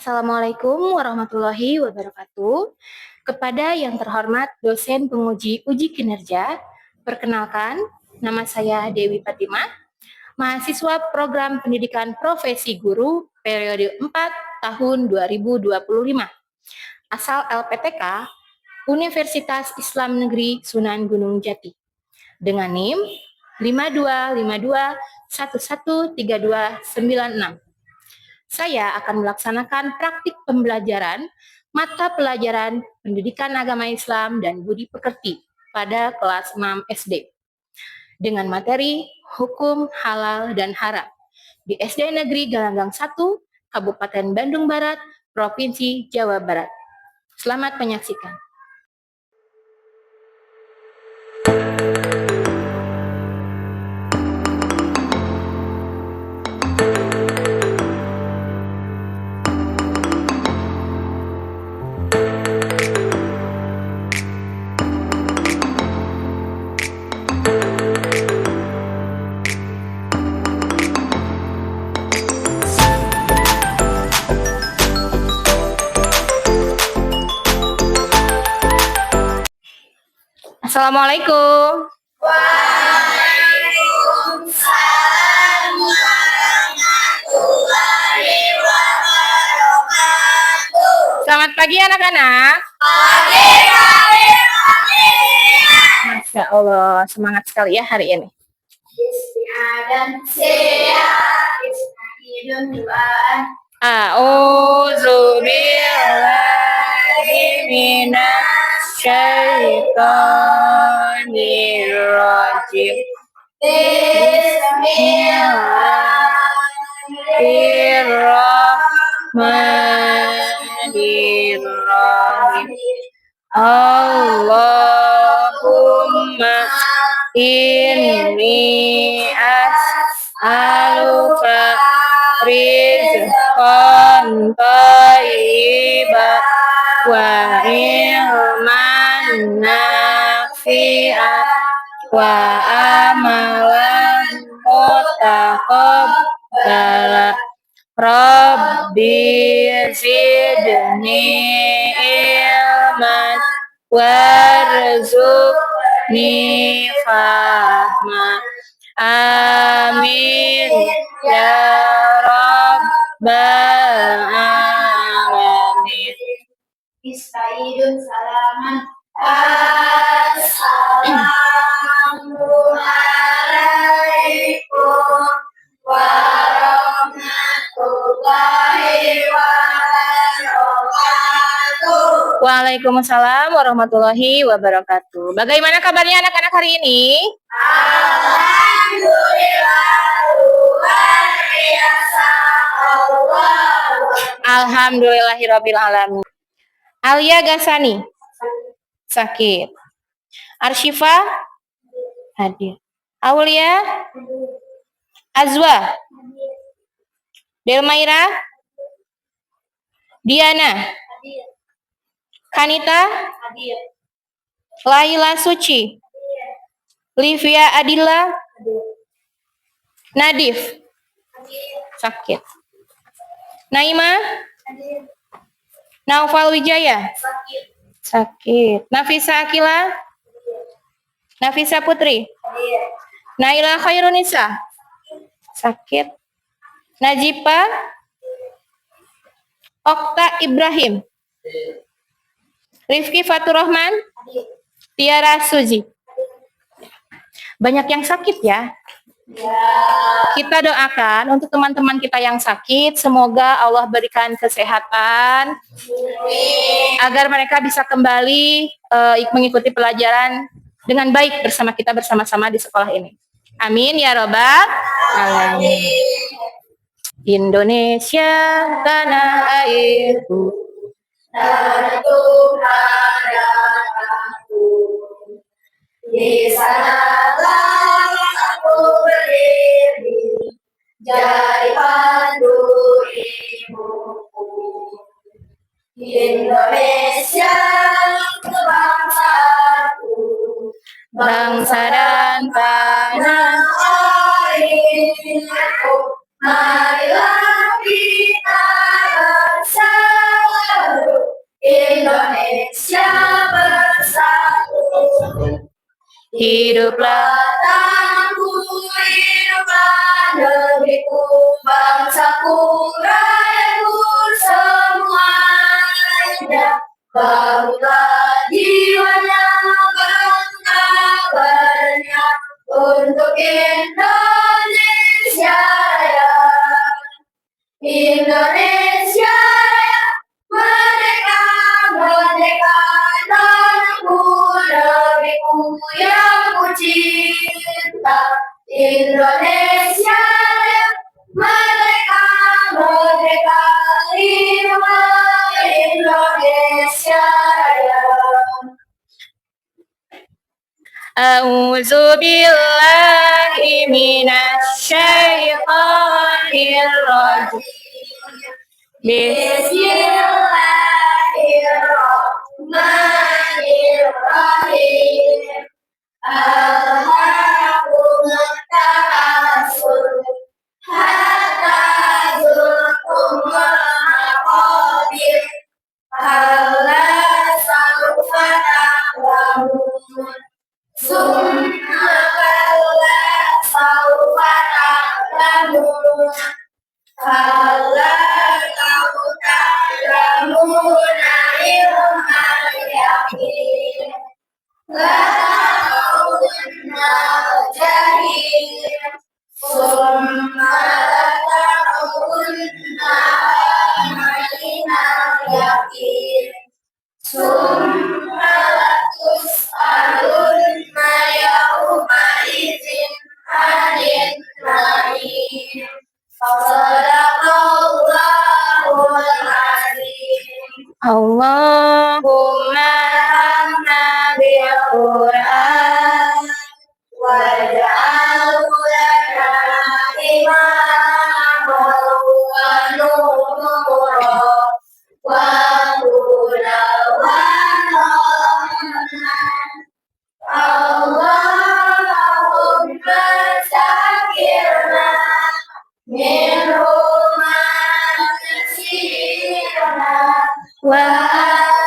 Assalamualaikum warahmatullahi wabarakatuh. Kepada yang terhormat dosen penguji uji kinerja, perkenalkan, nama saya Dewi Fatimah, mahasiswa program pendidikan profesi guru periode 4 tahun 2025, asal LPTK Universitas Islam Negeri Sunan Gunung Jati, dengan NIM 5252113296. Saya akan melaksanakan praktik pembelajaran mata pelajaran Pendidikan Agama Islam dan Budi Pekerti pada kelas 6 SD dengan materi Hukum Halal dan Haram di SD Negeri Galanggang 1, Kabupaten Bandung Barat, Provinsi Jawa Barat. Selamat menyaksikan. Assalamualaikum. Waalaikumsalam warahmatullahi wabarakatuh. Selamat pagi anak-anak. Pagi. Masya Allah, semangat sekali ya hari ini. A'udzu billahi minasy syaithanir rajim. Bismillahirrahmanirrahim. Allahumma inni as'aluka rizqan thayyiban wa ilman nafi'an wa amalan mutaqabbala. Rabbi zidni ilman warzuqni fahma. Amin ya rabbal alamin. Istaidun salaman. Assalamualaikum warahmatullahi wabarakatuh. Waalaikumsalam warahmatullahi wabarakatuh. Bagaimana kabarnya anak-anak hari ini? Alhamdulillah luar biasa. Alhamdulillahirabbil alamin. Alia Gasani sakit. Arsyifa hadir. Aulia Azwa Delmaira Diana Kanita Laila Suci Livia Adila Nadif sakit. Naima Naufal Wijaya sakit. Nafisa Akila Nafisa Putri Naila Khairunisa sakit. Najipa Okta Ibrahim Rifki Faturrahman Tiara Suji. Banyak yang sakit ya. Kita doakan untuk teman-teman kita yang sakit, semoga Allah berikan kesehatan agar mereka bisa kembali mengikuti pelajaran dengan baik bersama kita bersama-sama di sekolah ini. Amin ya robbal alamin. Indonesia tanah airku, tanah Tuhan dan aku, di sanalah aku berdiri, jadi pandu ibuku. Indonesia bangsaku, bangsa dan tanah airku, marilah kita bersama. hiduplah tanahku, hiduplah negeriku, bangsaku, rakyatku semuanya. Bangunlah jiwanya, bangunlah badannya untuk Indonesia Raya. Indonesia Raya, merdeka, merdeka, tanahku, negeriku yang ku cinta. Indonesia Raya, merdeka, merdeka, hiduplah Indonesia Raya. A'udzu billahi minasyaitonir rajim. Bismillahirrahmanirrahim. Alhaakumut takatsur hatta zurtumul maqabir. Kalla sawfa ta'lamun. Summa kalla sawfa ta'lamun. Kalla law ta'lamuna ilmal yaqin. لَتَرَوُنَّ الْجَحِيمَ ثُمَّ لَتَرَوُنَّهَا عَيْنَ الْيَقِينِ ثُمَّ لَتُسْأَلُنَّ يَوْمَئِذٍ عَنِ النَّعِيمِ. Sadaqallahul Azim. Allahumma hamna bil Qur'an waj'alhu lana imaman wa nura wa hudan wa rahmatan. Allahumma zakirna minhu ma nasina wa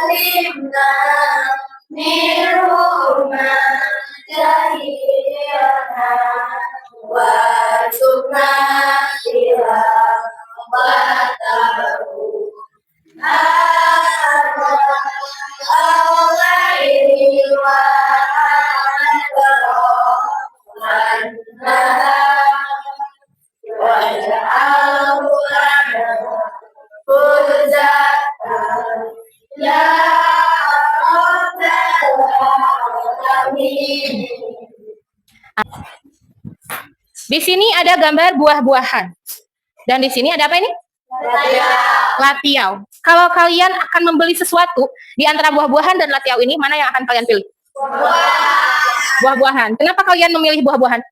alimna minhu ma jahilna wa subna ila batahu al-laili wa waj'alhu lana hujjatan ya rabbal alamin. Di sini ada gambar buah-buahan. Dan di sini ada apa ini? Latiau. Kalau kalian akan membeli sesuatu di antara buah-buahan dan latiau ini, mana yang akan kalian pilih? Buah-buahan. Kenapa kalian memilih buah-buahan?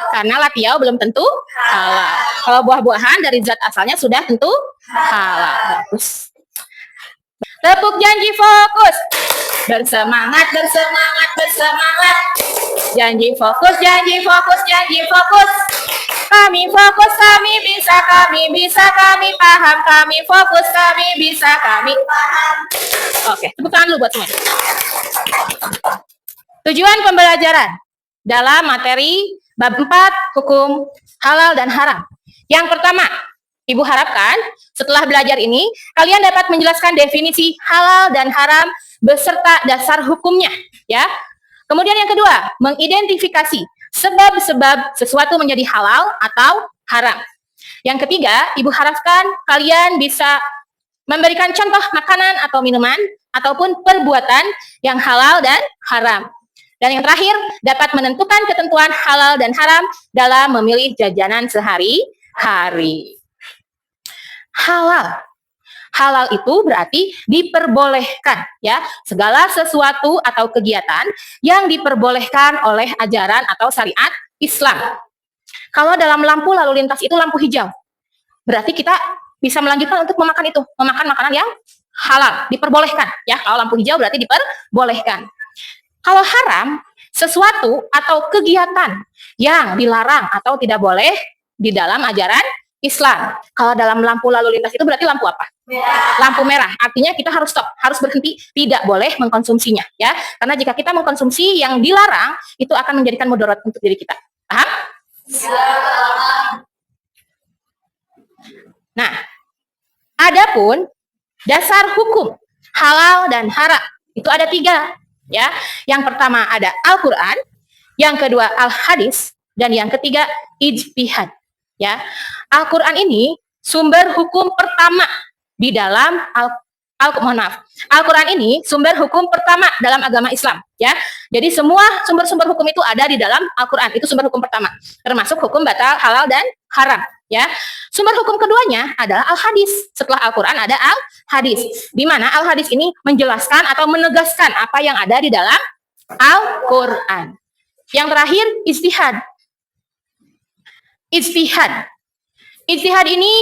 Karena latiau belum tentu halal. Kalau buah-buahan dari zat asalnya sudah tentu halal. Bagus. Tepuk janji, fokus. Bersemangat, bersemangat, bersemangat. Janji fokus, janji fokus, janji fokus. Kami fokus, kami bisa, kami paham, kami fokus, kami bisa, kami paham. Oke, tepuk tangan dulu buat semua. Tujuan pembelajaran dalam materi bab 4 hukum halal dan haram. Yang pertama, Ibu harapkan setelah belajar ini, kalian dapat menjelaskan definisi halal dan haram beserta dasar hukumnya, ya. Kemudian yang kedua, mengidentifikasi sebab-sebab sesuatu menjadi halal atau haram. Yang ketiga, Ibu harapkan kalian bisa memberikan contoh makanan atau minuman ataupun perbuatan yang halal dan haram. Dan yang terakhir, dapat menentukan ketentuan halal dan haram dalam memilih jajanan sehari-hari. Halal. Halal itu berarti diperbolehkan, ya. Segala sesuatu atau kegiatan yang diperbolehkan oleh ajaran atau syariat Islam. Kalau dalam lampu lalu lintas itu lampu hijau, berarti kita bisa melanjutkan untuk memakan itu, memakan makanan yang halal, diperbolehkan, ya. Kalau lampu hijau berarti diperbolehkan. Kalau haram, sesuatu atau kegiatan yang dilarang atau tidak boleh di dalam ajaran Islam. Kalau dalam lampu lalu lintas itu berarti lampu apa? Merah. Lampu merah. Artinya kita harus stop, harus berhenti, tidak boleh mengkonsumsinya, ya. Karena jika kita mengkonsumsi yang dilarang, itu akan menjadikan mudarat untuk diri kita. Paham? Nah, adapun dasar hukum halal dan haram itu ada 3, ya. Yang pertama ada Al-Quran, yang kedua Al-Hadis, dan yang ketiga ijtihad, ya. Al-Quran ini sumber hukum pertama di dalam Al-Quran ini sumber hukum pertama dalam agama Islam, ya. Jadi semua sumber-sumber hukum itu ada di dalam Al-Quran, itu sumber hukum pertama, termasuk hukum batal, halal dan haram, ya. Sumber hukum keduanya adalah Al-Hadis. Setelah Al-Quran ada Al-Hadis, di mana Al-Hadis ini menjelaskan atau menegaskan apa yang ada di dalam Al-Quran. Yang terakhir ijtihad. Ijtihad ini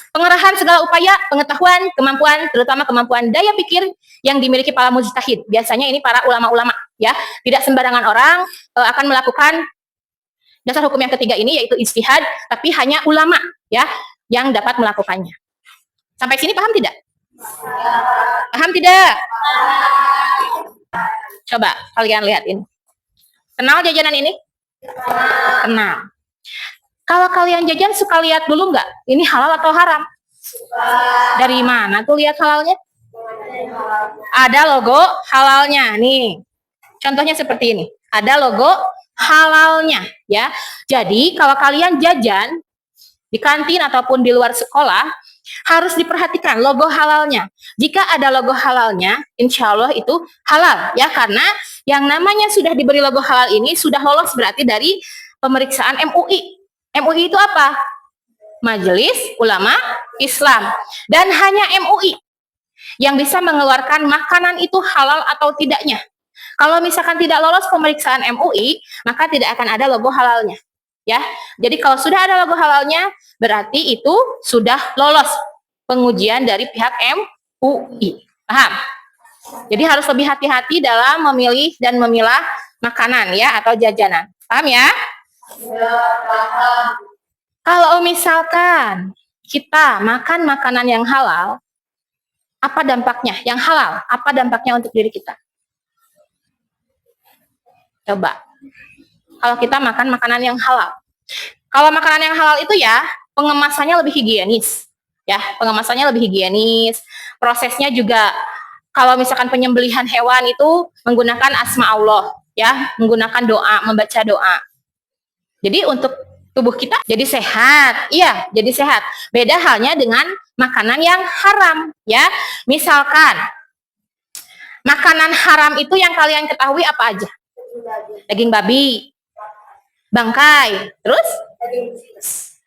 pengerahan segala upaya, pengetahuan, kemampuan, terutama kemampuan daya pikir yang dimiliki para mujtahid. Biasanya ini para ulama-ulama, ya. Tidak sembarangan orang akan melakukan dasar hukum yang ketiga ini, yaitu ijtihad, tapi hanya ulama, ya, yang dapat melakukannya. Sampai sini paham tidak? Paham tidak? Coba kalian lihat ini. Kenal jajanan ini? Kenal. Kalau kalian jajan suka lihat dulu nggak? Ini halal atau haram? Dari mana tuh lihat halalnya? Ada logo halalnya. Nih, contohnya seperti ini. Ada logo halalnya, ya. Jadi kalau kalian jajan di kantin ataupun di luar sekolah, harus diperhatikan logo halalnya. Jika ada logo halalnya, insya Allah itu halal, ya. Karena yang namanya sudah diberi logo halal ini sudah lolos berarti dari pemeriksaan MUI. MUI itu apa? Majelis Ulama Islam. Dan hanya MUI yang bisa mengeluarkan makanan itu halal atau tidaknya. Kalau misalkan tidak lolos pemeriksaan MUI, maka tidak akan ada logo halalnya, ya. Jadi kalau sudah ada logo halalnya, berarti itu sudah lolos pengujian dari pihak MUI. Paham? Jadi harus lebih hati-hati dalam memilih dan memilah makanan, ya, atau jajanan. Paham ya? Kalau misalkan kita makan makanan yang halal, apa dampaknya? Yang halal, apa dampaknya untuk diri kita? Coba. Kalau kita makan makanan yang halal. Kalau makanan yang halal itu ya, pengemasannya lebih higienis. Ya, pengemasannya lebih higienis. Prosesnya juga kalau misalkan penyembelihan hewan itu menggunakan asma Allah, ya, menggunakan doa, membaca doa. Jadi untuk tubuh kita jadi sehat, iya, jadi sehat. Beda halnya dengan makanan yang haram, ya. Misalkan makanan haram itu yang kalian ketahui apa aja? Daging babi, bangkai, terus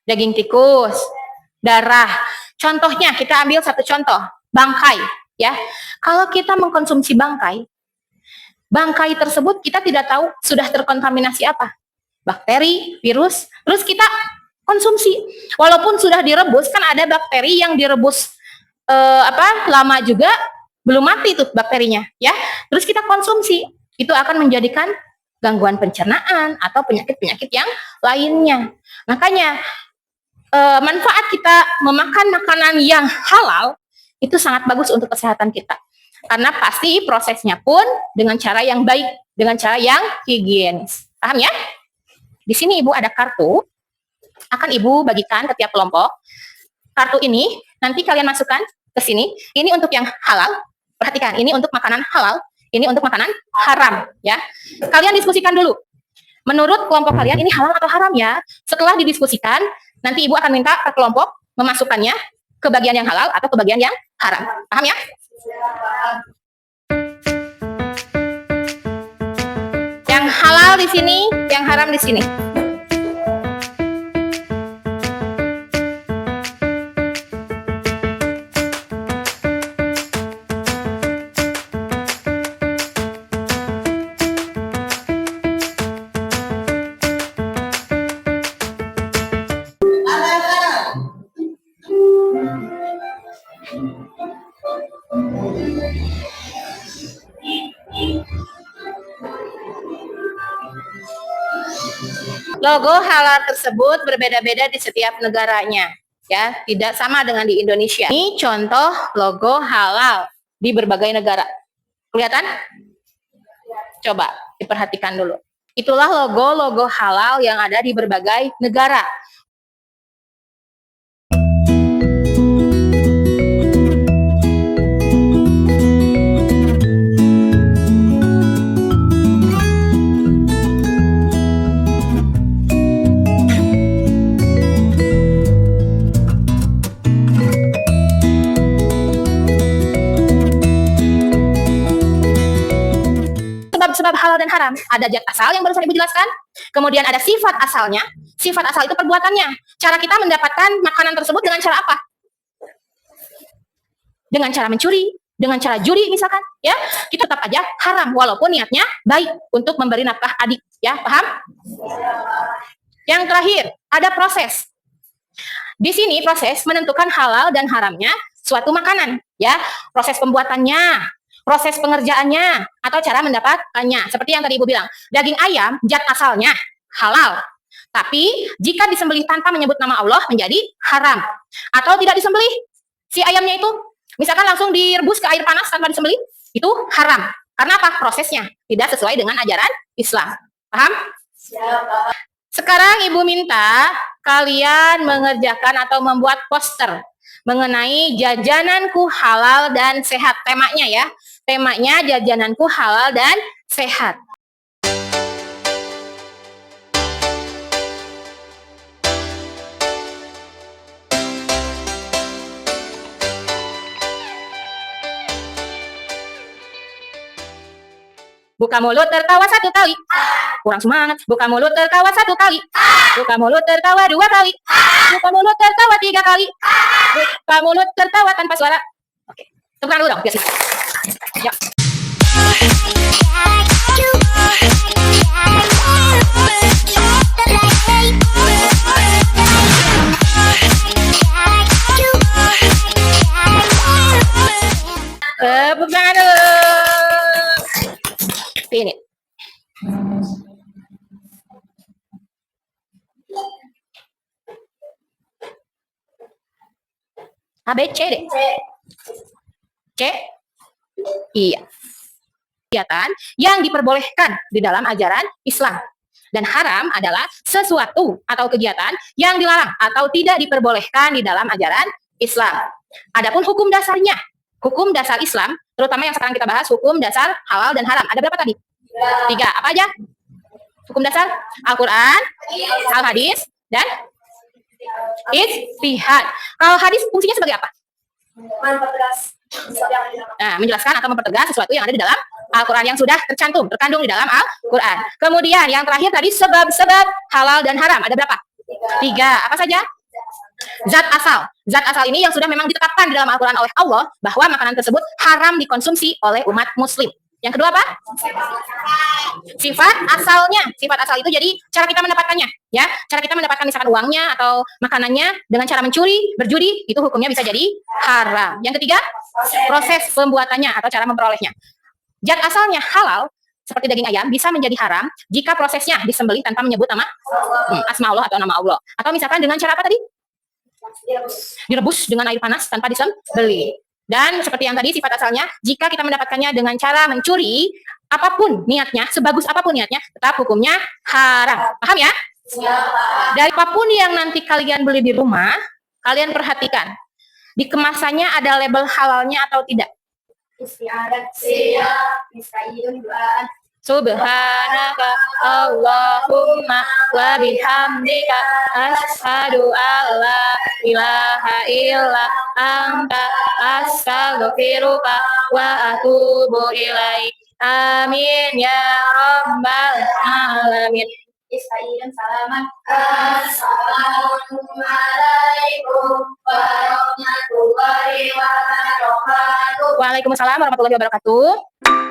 daging tikus, darah. Contohnya kita ambil satu contoh, bangkai, ya. Kalau kita mengkonsumsi bangkai tersebut kita tidak tahu sudah terkontaminasi apa. Bakteri, virus, terus kita konsumsi. Walaupun sudah direbus, kan ada bakteri yang direbus lama juga belum mati tuh bakterinya, ya. Terus kita konsumsi, itu akan menjadikan gangguan pencernaan atau penyakit-penyakit yang lainnya. Makanya manfaat kita memakan makanan yang halal itu sangat bagus untuk kesehatan kita. Karena pasti prosesnya pun dengan cara yang baik, dengan cara yang higienis. Paham ya? Di sini Ibu ada kartu, akan Ibu bagikan ke tiap kelompok. Kartu ini nanti kalian masukkan ke sini. Ini untuk yang halal. Perhatikan, ini untuk makanan halal, ini untuk makanan haram, ya. Kalian diskusikan dulu. Menurut kelompok kalian ini halal atau haram, ya. Setelah didiskusikan, nanti Ibu akan minta ke kelompok memasukkannya ke bagian yang halal atau ke bagian yang haram. Paham ya? Yang halal di sini, yang haram di sini. Logo halal tersebut berbeda-beda di setiap negaranya. ya, tidak sama dengan di Indonesia. Ini contoh logo halal di berbagai negara. Kelihatan? Coba diperhatikan dulu. Itulah logo-logo halal yang ada di berbagai negara. Sebab halal dan haram. Ada zat asal yang barusan Ibu jelaskan. Kemudian ada sifat asalnya. Sifat asal itu perbuatannya. Cara kita mendapatkan makanan tersebut dengan cara apa? Dengan cara mencuri, dengan cara judi misalkan, ya. Kita tetap aja haram walaupun niatnya baik untuk memberi nafkah adik, ya. Paham? Yang terakhir, ada proses. Di sini proses menentukan halal dan haramnya suatu makanan, ya. Proses pembuatannya, proses pengerjaannya, atau cara mendapatkannya. Seperti yang tadi Ibu bilang, daging ayam, zat asalnya halal. Tapi jika disembelih tanpa menyebut nama Allah menjadi haram. Atau tidak disembelih, si ayamnya itu, misalkan langsung direbus ke air panas tanpa disembelih, itu haram. Karena apa? Prosesnya tidak sesuai dengan ajaran Islam. Paham? Sekarang Ibu minta kalian mengerjakan atau membuat poster mengenai jajananku halal dan sehat. Temanya ya. Temanya jajananku halal dan sehat. Buka mulut tertawa satu kali. Kurang semangat. Buka mulut tertawa satu kali. Buka mulut tertawa dua kali. Buka mulut tertawa tiga kali. Buka mulut tertawa tanpa suara. Oke. Tepuk tangan dulu dong. Biar ya. Tepuk tangan dulu. Ini. A, B, C, D. C. Iya. Kegiatan yang diperbolehkan di dalam ajaran Islam. Dan haram adalah sesuatu atau kegiatan yang dilarang atau tidak diperbolehkan di dalam ajaran Islam. Adapun hukum dasarnya, hukum dasar Islam, terutama yang sekarang kita bahas, hukum dasar halal dan haram. Ada berapa tadi? 3. Apa aja? Hukum dasar? Al-Quran, Al-Hadis, dan Ijtihad. Kalau hadis fungsinya sebagai apa? Nah, menjelaskan atau mempertegas sesuatu yang ada di dalam Al-Quran yang sudah terkandung di dalam Al-Quran. Kemudian yang terakhir tadi sebab-sebab halal dan haram. Ada berapa? 3. Apa saja? Zat asal. Zat asal ini yang sudah memang ditetapkan di dalam Al-Quran oleh Allah bahwa makanan tersebut haram dikonsumsi oleh umat muslim. Yang kedua apa? Sifat asalnya. Sifat asal itu jadi cara kita mendapatkannya, ya. Cara kita mendapatkan misalkan uangnya atau makanannya dengan cara mencuri, berjudi, itu hukumnya bisa jadi haram. Yang ketiga, proses pembuatannya atau cara memperolehnya. Zat asalnya halal seperti daging ayam bisa menjadi haram jika prosesnya disembelih tanpa menyebut nama asma Allah atau nama Allah. Atau misalkan dengan cara apa tadi? Direbus dengan air panas tanpa disembelih. Dan seperti yang tadi sifat asalnya, jika kita mendapatkannya dengan cara mencuri, apapun niatnya, sebagus apapun niatnya, tetap hukumnya haram. Paham ya? Dari apapun yang nanti kalian beli di rumah, kalian perhatikan. Di kemasannya ada label halalnya atau tidak? Subhanaka Allahumma wa bihamdika asyhadu alla ilaha illa anta astaghfiruka wa atubu ilaik. Amin ya rabbal alamin. Istaidan salaman. Assalamualaikum warahmatullahi wabarakatuh. Waalaikumsalam warahmatullahi wabarakatuh.